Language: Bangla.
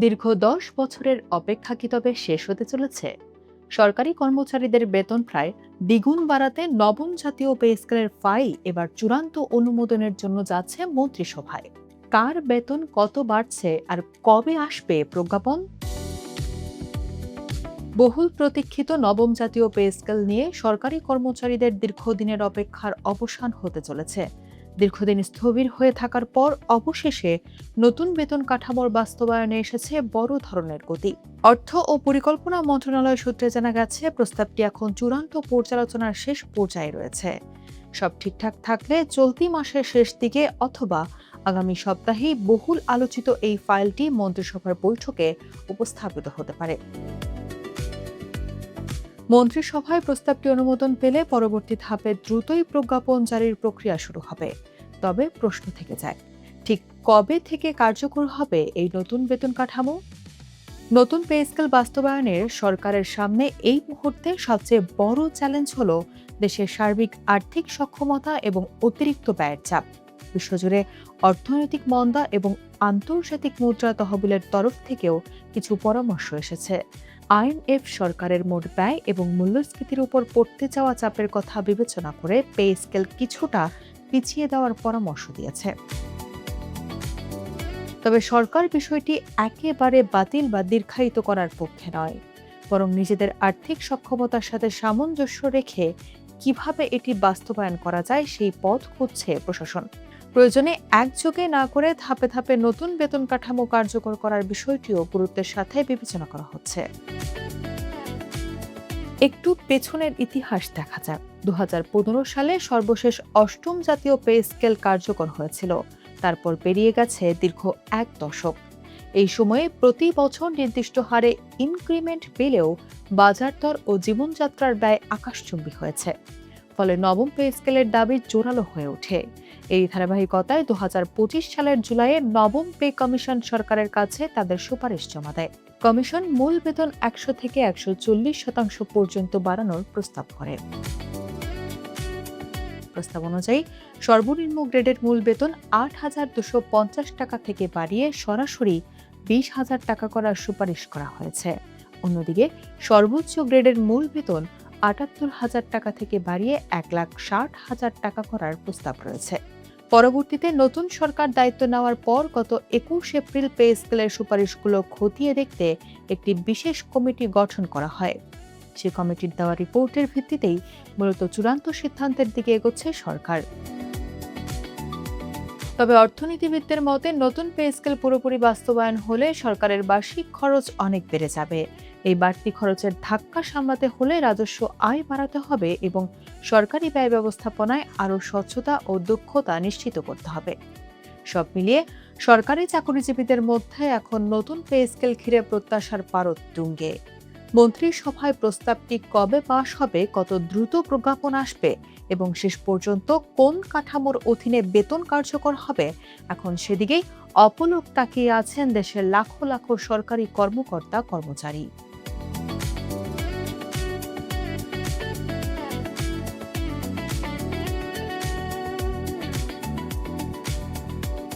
দীর্ঘ ১০ বছরের অপেক্ষা কি তবে শেষ হতে চলেছে? সরকারি কর্মচারীদের বেতন প্রায় দ্বিগুণ বাড়াতে নবম জাতীয় পে স্কেলের ফাইল এবার চূড়ান্ত অনুমোদনের জন্য যাচ্ছে মন্ত্রিসভায়। কার বেতন কত বাড়ছে আর কবে আসবে প্রজ্ঞাপন? বহুল প্রতীক্ষিত নবম জাতীয় পে স্কেল নিয়ে সরকারি কর্মচারীদের দীর্ঘদিনের অপেক্ষার অবসান হতে চলেছে। দীর্ঘদিন স্থবির হয়ে থাকার পর অবশেষে নতুন বেতন কাঠামোর বাস্তবায়নে এসেছে বড় ধরনের গতি। অর্থ ও পরিকল্পনা মন্ত্রণালয় সূত্রে জানা গেছে, প্রস্তাবটি এখন চূড়ান্ত পর্যালোচনার শেষ পর্যায়ে রয়েছে। সব ঠিকঠাক থাকলে চলতি মাসের শেষ দিকে অথবা আগামী সপ্তাহেই বহুল আলোচিত এই ফাইলটি মন্ত্রিসভার বৈঠকে উপস্থাপিত হতে পারে। মন্ত্রিসভায় প্রস্তাবটি অনুমোদন পেলে পরবর্তী ধাপে দ্রুতই প্রজ্ঞাপন জারির প্রক্রিয়া শুরু হবে। তবে প্রশ্ন থেকে যায়, ঠিক কবে থেকে কার্যকর হবে এই নতুন বেতন কাঠামো? নতুন পে স্কেল বাস্তবায়নের সরকারের সামনে এই মুহূর্তে সবচেয়ে বড় চ্যালেঞ্জ হলো দেশের সার্বিক আর্থিক সক্ষমতা এবং অতিরিক্ত ব্যয়ের চাপ। বিশ্বজুড়ে অর্থনৈতিক মন্দা এবং আন্তর্জাতিক মুদ্রা তহবিলের তরফ থেকেও কিছু পরামর্শ এসেছে। আইএমএফ সরকারের মোট ব্যয় এবং মূল্যস্ফীতির উপর পড়তে যাওয়া চাপের কথা বিবেচনা করে পে স্কেল কিছুটা পিছিয়ে দেওয়ার পরামর্শ দিয়েছে। তবে সরকার বিষয়টি একেবারে বাতিল বা দীর্ঘায়িত করার পক্ষে নয়, বরং নিজেদের আর্থিক সক্ষমতার সাথে সামঞ্জস্য রেখে কিভাবে এটি বাস্তবায়ন করা যায় সেই পথ খুঁজছে প্রশাসন। প্রয়োজনে একযোগে না করে ধাপে ধাপে নতুন বেতন কাঠামো কার্যকর করার বিষয়টিও গুরুত্বের সাথে বিবেচনা করা হচ্ছে। একটু পেছনের ইতিহাস দেখা যাক। ২০১৫ সালে সর্বশেষ অষ্টম জাতীয় পে স্কেল কার্যকর হয়েছিল। তারপর পেরিয়ে গেছে দীর্ঘ এক দশক। এই সময়ে প্রতি বছর নির্দিষ্ট হারে ইনক্রিমেন্ট পেলেও বাজার দর ও জীবনযাত্রার ব্যয় আকাশচুম্বী হয়েছে। ফলে নবম পে স্কেলের দাবি জোরালো হয়ে ওঠে। এই ধারাবাহিকতায় ২০২৫ সালের জুলাইয়ে নবম পে কমিশন সরকারের কাছে তাদের সুপারিশ জমা দেয়। কমিশন মূল বেতন ১০০ থেকে ১৪০% পর্যন্ত বাড়ানোর প্রস্তাব করে। প্রস্তাব অনুযায়ী সর্বনিম্ন গ্রেডের মূল বেতন ৮,২৫০ টাকা থেকে বাড়িয়ে সরাসরি ২০,০০০ টাকা করার সুপারিশ করা হয়েছে। অন্যদিকে সর্বোচ্চ গ্রেডের মূল বেতন ৭৮,০০০ টাকা থেকে বাড়িয়ে ১,৬০,০০০ টাকা করার প্রস্তাব রয়েছে। পরবর্তীতে নতুন সরকার দায়িত্ব নেওয়ার পর গত ২১ এপ্রিল পে স্কেলের সুপারিশগুলো খতিয়ে দেখতে একটি বিশেষ কমিটি গঠন করা হয়। সে কমিটির দেওয়া রিপোর্টের ভিত্তিতেই মূলত চূড়ান্ত সিদ্ধান্তের দিকে এগোচ্ছে সরকার। তবে অর্থনীতিবিদদের মতে নতুন পে স্কেল পুরোপুরি বাস্তবায়ন হলে সরকারের বার্ষিক খরচ অনেক বেড়ে যাবে। এই বাড়তি খরচের ধাক্কা সামলাতে হলে রাজস্ব আয় বাড়াতে হবে এবং সরকারি ব্যয় ব্যবস্থাপনায় আরও স্বচ্ছতা ও দক্ষতা নিশ্চিত করতে হবে। সব মিলিয়ে সরকারি চাকরিজীবীদের মধ্যে এখন নতুন পে স্কেল ঘিরে প্রত্যাশার পারদ তুঙ্গে। মন্ত্রিসভায় প্রস্তাবটি কবে পাশ হবে, কত দ্রুত প্রজ্ঞাপন আসবে এবং শেষ পর্যন্ত কোন কাঠামোর অধীনে বেতন কার্যকর হবে, এখন সেদিকেই অপলক তাকিয়ে আছেন দেশের লাখো লাখো সরকারি কর্মকর্তা কর্মচারী।